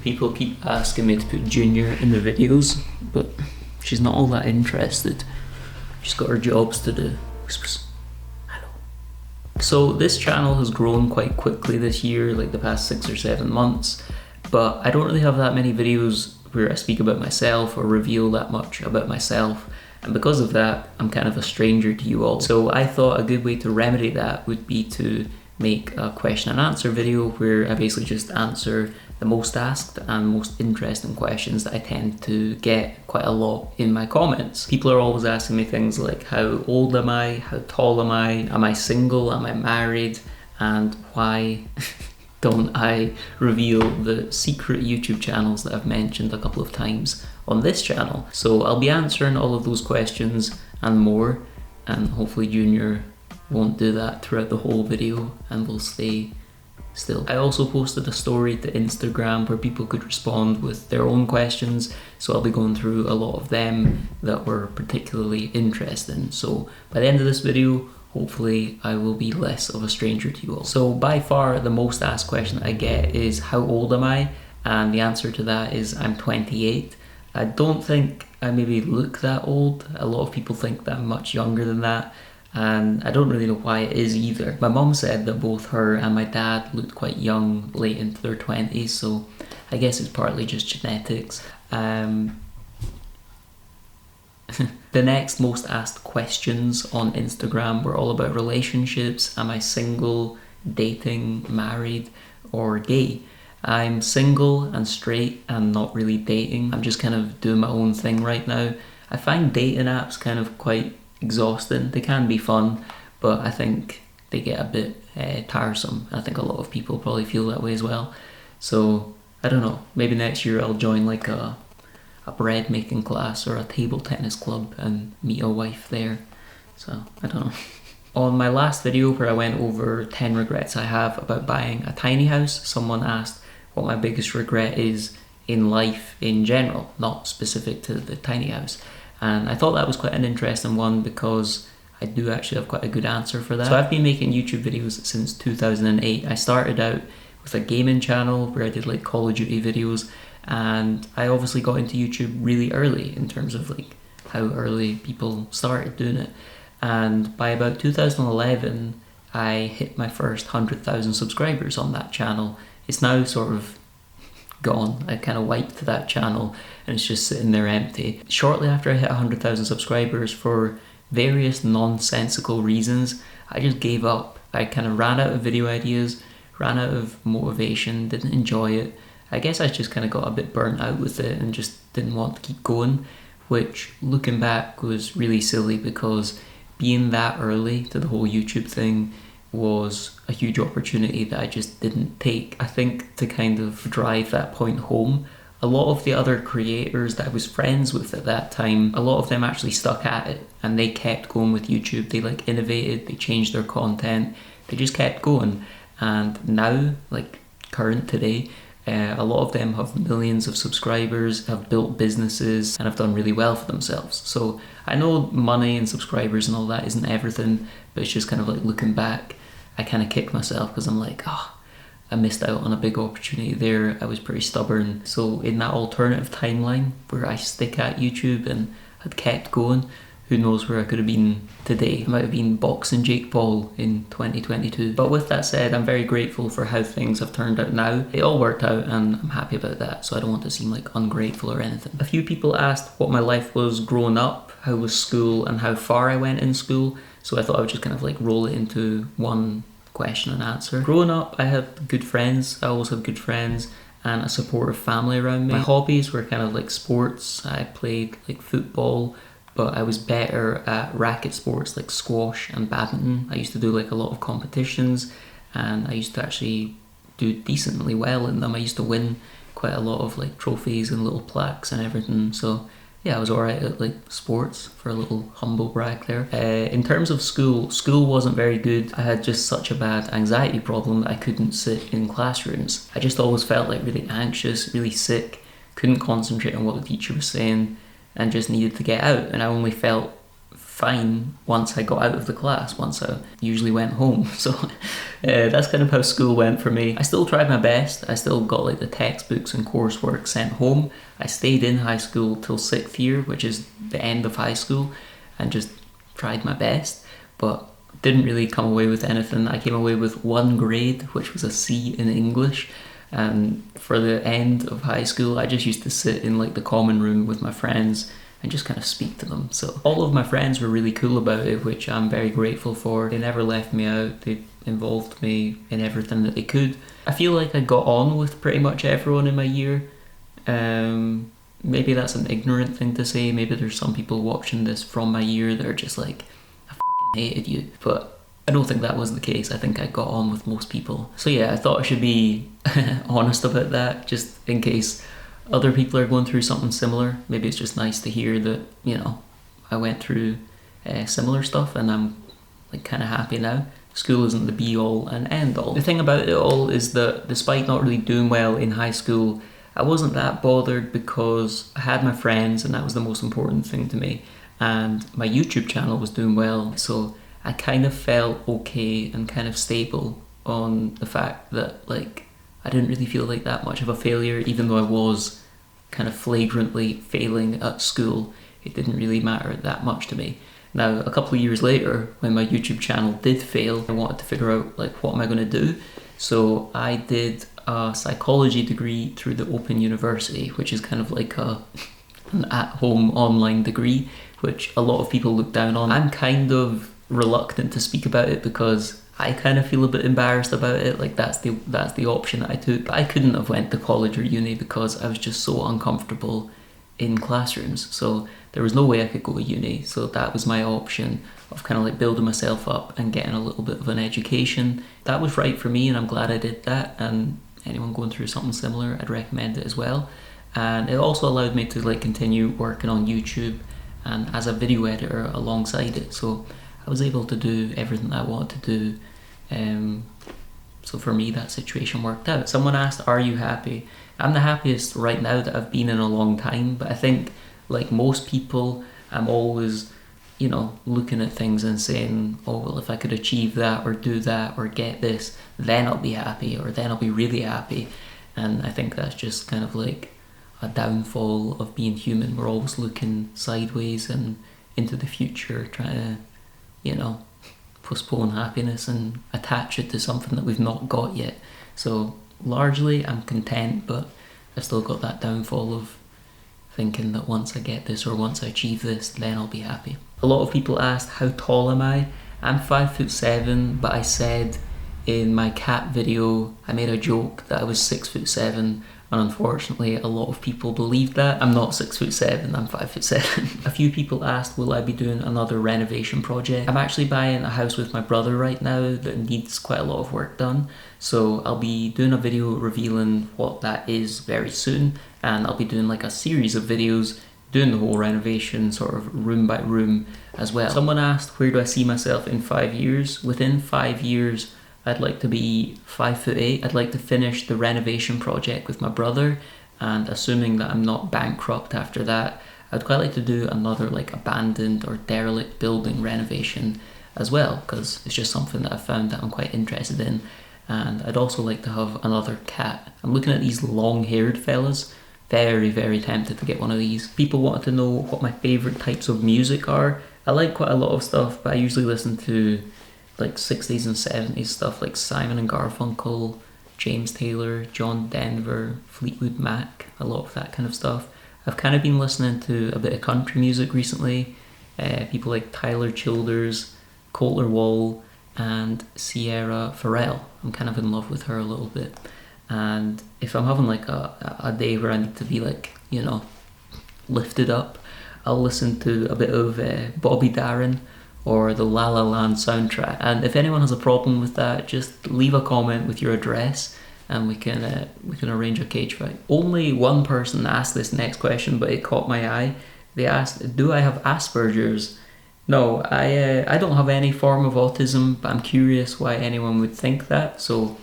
People keep asking me to put Junior in the videos, but she's not all that interested. She's got her jobs to do. Hello. So this channel has grown quite quickly this year, like the past 6 or 7 months, but I don't really have that many videos where I speak about myself or reveal that much about myself. And because of that, I'm kind of a stranger to you all. So I thought a good way to remedy that would be to make a question and answer video where I basically just answer the most asked and most interesting questions that I tend to get quite a lot in my comments. People are always asking me things like, how old am I? How tall am I single? Am I married? And why don't I reveal the secret YouTube channels that I've mentioned a couple of times on this channel? So I'll be answering all of those questions and more, and hopefully Junior won't do that throughout the whole video and will stay still. I also posted a story to Instagram where people could respond with their own questions, so I'll be going through a lot of them that were particularly interesting. So by the end of this video, hopefully I will be less of a stranger to you all. So by far the most asked question I get is, how old am I? And the answer to that is I'm 28. I don't think I maybe look that old. A lot of people think that I'm much younger than that, and I don't really know why it is either. My mum said that both her and my dad looked quite young, late into their 20s, so I guess it's partly just genetics. The next most asked questions on Instagram were all about relationships. Am I single, dating, married, or gay? I'm single and straight and not really dating. I'm just kind of doing my own thing right now. I find dating apps kind of quite exhausting. They can be fun, but I think they get a bit tiresome. I think a lot of people probably feel that way as well. So I don't know, maybe next year I'll join like a bread making class or a table tennis club and meet a wife there. So I don't know. On my last video where I went over 10 regrets I have about buying a tiny house, someone asked what my biggest regret is in life in general, not specific to the tiny house. And I thought that was quite an interesting one because I do actually have quite a good answer for that. So I've been making YouTube videos since 2008. I started out with a gaming channel where I did like Call of Duty videos, and I obviously got into YouTube really early in terms of like how early people started doing it. And by about 2011, I hit my first 100,000 subscribers on that channel. It's now sort of gone. I kind of wiped that channel and it's just sitting there empty. Shortly after I hit 100,000 subscribers, for various nonsensical reasons, I just gave up. I kind of ran out of video ideas, ran out of motivation, didn't enjoy it. I guess I just kind of got a bit burnt out with it and just didn't want to keep going, which looking back was really silly because being that early to the whole YouTube thing was a huge opportunity that I just didn't take. I think to kind of drive that point home, a lot of the other creators that I was friends with at that time, a lot of them actually stuck at it and they kept going with YouTube. They like innovated, they changed their content, they just kept going. And now, like current today, a lot of them have millions of subscribers, have built businesses and have done really well for themselves. So I know money and subscribers and all that isn't everything, but it's just kind of like looking back, I kind of kick myself because I'm like, I missed out on a big opportunity there. I was pretty stubborn. So in that alternative timeline where I stick at YouTube and had kept going, who knows where I could have been today. I might have been boxing Jake Paul in 2022. But with that said, I'm very grateful for how things have turned out now. It all worked out and I'm happy about that, so I don't want to seem like ungrateful or anything. A few people asked what my life was growing up, how was school, and how far I went in school. So I thought I would just kind of like roll it into one question and answer. Growing up, I had good friends. I always had good friends and a supportive family around me. My hobbies were kind of like sports. I played like football, but I was better at racket sports like squash and badminton. I used to do like a lot of competitions and I used to actually do decently well in them. I used to win quite a lot of like trophies and little plaques and everything. So yeah, I was alright at like sports, for a little humble brag there. In terms of school wasn't very good. I had just such a bad anxiety problem that I couldn't sit in classrooms. I just always felt like really anxious, really sick, couldn't concentrate on what the teacher was saying and just needed to get out. And I only felt fine once I got out of the class, once I usually went home. So that's kind of how school went for me. I still tried my best. I still got like the textbooks and coursework sent home. I stayed in high school till 6th year, which is the end of high school, and just tried my best, but didn't really come away with anything. I came away with 1 grade, which was a C in English. And for the end of high school, I just used to sit in like the common room with my friends and just kind of speak to them. So all of my friends were really cool about it, which I'm very grateful for. They never left me out. They involved me in everything that they could. I feel like I got on with pretty much everyone in my year. Maybe that's an ignorant thing to say. Maybe there's some people watching this from my year that are just like, I fucking hated you. But I don't think that was the case. I think I got on with most people. So yeah, I thought I should be honest about that, just in case other people are going through something similar. Maybe it's just nice to hear that, you know, I went through similar stuff and I'm like kind of happy now. School isn't the be all and end all. The thing about it all is that despite not really doing well in high school, I wasn't that bothered because I had my friends and that was the most important thing to me. And my YouTube channel was doing well, so I kind of felt okay and kind of stable on the fact that like I didn't really feel like that much of a failure, even though I was kind of flagrantly failing at school. It didn't really matter that much to me. Now, a couple of years later, when my YouTube channel did fail, I wanted to figure out like what am I going to do. So I did a psychology degree through the Open University, which is kind of like an at-home online degree, which a lot of people look down on. I'm kind of reluctant to speak about it because I kind of feel a bit embarrassed about it. Like that's the option that I took. But I couldn't have went to college or uni because I was just so uncomfortable in classrooms. So there was no way I could go to uni. So that was my option of kind of like building myself up and getting a little bit of an education. That was right for me and I'm glad I did that. And anyone going through something similar, I'd recommend it as well. And it also allowed me to like continue working on YouTube and as a video editor alongside it. So I was able to do everything I wanted to do. So for me, that situation worked out. Someone asked, are you happy? I'm the happiest right now that I've been in a long time, but I think like most people, I'm always, you know, looking at things and saying, oh, well, if I could achieve that or do that or get this, then I'll be happy or then I'll be really happy. And I think that's just kind of like a downfall of being human. We're always looking sideways and into the future, trying to, you know, postpone happiness and attach it to something that we've not got yet. So largely I'm content, but I've still got that downfall of thinking that once I get this or once I achieve this, then I'll be happy. A lot of people asked, how tall am I? I'm 5'7", but I said in my cat video, I made a joke that I was 6'7", and unfortunately a lot of people believed that. I'm not 6'7", I'm 5'7". A few people asked, will I be doing another renovation project? I'm actually buying a house with my brother right now that needs quite a lot of work done. So I'll be doing a video revealing what that is very soon, and I'll be doing like a series of videos doing the whole renovation sort of room by room as well. Someone asked, where do I see myself in 5 years? Within 5 years, I'd like to be 5'8". I'd like to finish the renovation project with my brother, and assuming that I'm not bankrupt after that, I'd quite like to do another like abandoned or derelict building renovation as well, because it's just something that I've found that I'm quite interested in. And I'd also like to have another cat. I'm looking at these long-haired fellas. Very, very tempted to get one of these. People wanted to know what my favourite types of music are. I like quite a lot of stuff, but I usually listen to like 60s and 70s stuff like Simon and Garfunkel, James Taylor, John Denver, Fleetwood Mac, a lot of that kind of stuff. I've kind of been listening to a bit of country music recently. People like Tyler Childers, Coulter Wall, and Sierra Farrell. I'm kind of in love with her a little bit. And if I'm having like a day where I need to be like, you know, lifted up, I'll listen to a bit of Bobby Darin or the La La Land soundtrack. And if anyone has a problem with that, just leave a comment with your address and we can arrange a cage fight. Only one person asked this next question, but it caught my eye. They asked, do I have Asperger's? No, I don't have any form of autism, but I'm curious why anyone would think that. So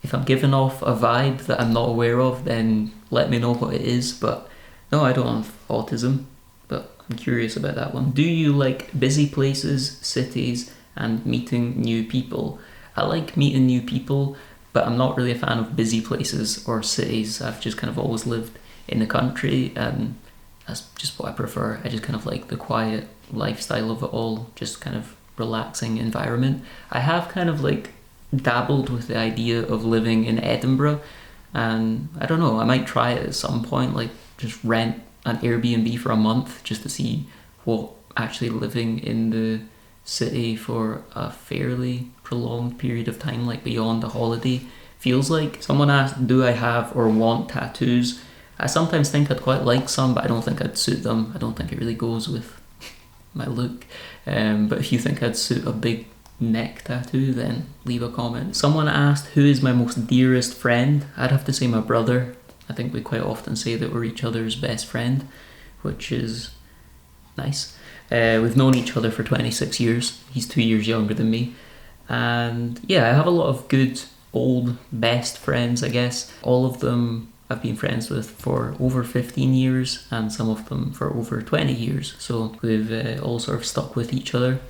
if I'm giving off a vibe that I'm not aware of, then let me know what it is. But no, I don't have autism, but I'm curious about that one. Do you like busy places, cities, and meeting new people? I like meeting new people, but I'm not really a fan of busy places or cities. I've just kind of always lived in the country, and that's just what I prefer. I just kind of like the quiet lifestyle of it all, just kind of relaxing environment. I have kind of like dabbled with the idea of living in Edinburgh, and I don't know, I might try it at some point, like just rent an Airbnb for a month just to see what actually living in the city for a fairly prolonged period of time, like beyond a holiday, feels like. Someone asked, do I have or want tattoos? I sometimes think I'd quite like some, but I don't think I'd suit them. I don't think it really goes with my look. But if you think I'd suit a big neck tattoo, then leave a comment. Someone asked, who is my most dearest friend? I'd have to say my brother. I think we quite often say that we're each other's best friend, which is nice. We've known each other for 26 years. He's 2 years younger than me. And yeah, I have a lot of good old best friends, I guess. All of them I've been friends with for over 15 years, and some of them for over 20 years. So we've all sort of stuck with each other.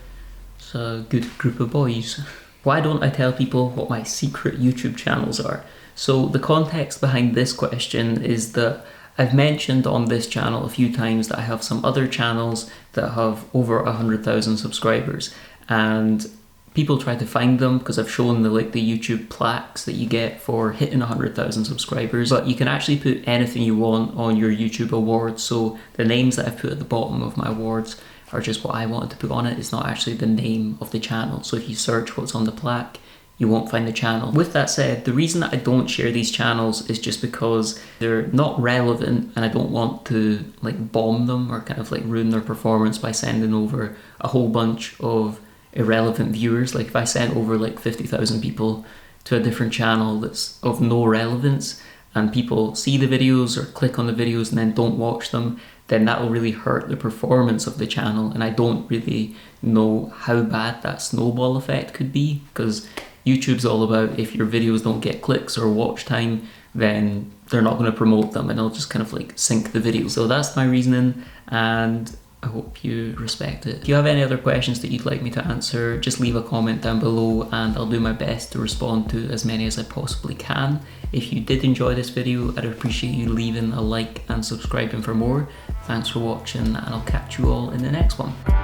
It's a good group of boys. Why don't I tell people what my secret YouTube channels are? So the context behind this question is that I've mentioned on this channel a few times that I have some other channels that have over 100,000 subscribers, and people try to find them because I've shown the YouTube plaques that you get for hitting 100,000 subscribers. But you can actually put anything you want on your YouTube awards. So the names that I've put at the bottom of my awards are just what I wanted to put on it. It's not actually the name of the channel. So if you search what's on the plaque, you won't find the channel. With that said, the reason that I don't share these channels is just because they're not relevant, and I don't want to like bomb them or kind of like ruin their performance by sending over a whole bunch of irrelevant viewers. Like if I sent over like 50,000 people to a different channel that's of no relevance, and people see the videos or click on the videos and then don't watch them, then that will really hurt the performance of the channel. And I don't really know how bad that snowball effect could be, because YouTube's all about if your videos don't get clicks or watch time, then they're not going to promote them and it'll just kind of like sink the video. So that's my reasoning, and I hope you respect it. If you have any other questions that you'd like me to answer, just leave a comment down below and I'll do my best to respond to as many as I possibly can. If you did enjoy this video, I'd appreciate you leaving a like and subscribing for more. Thanks for watching, and I'll catch you all in the next one.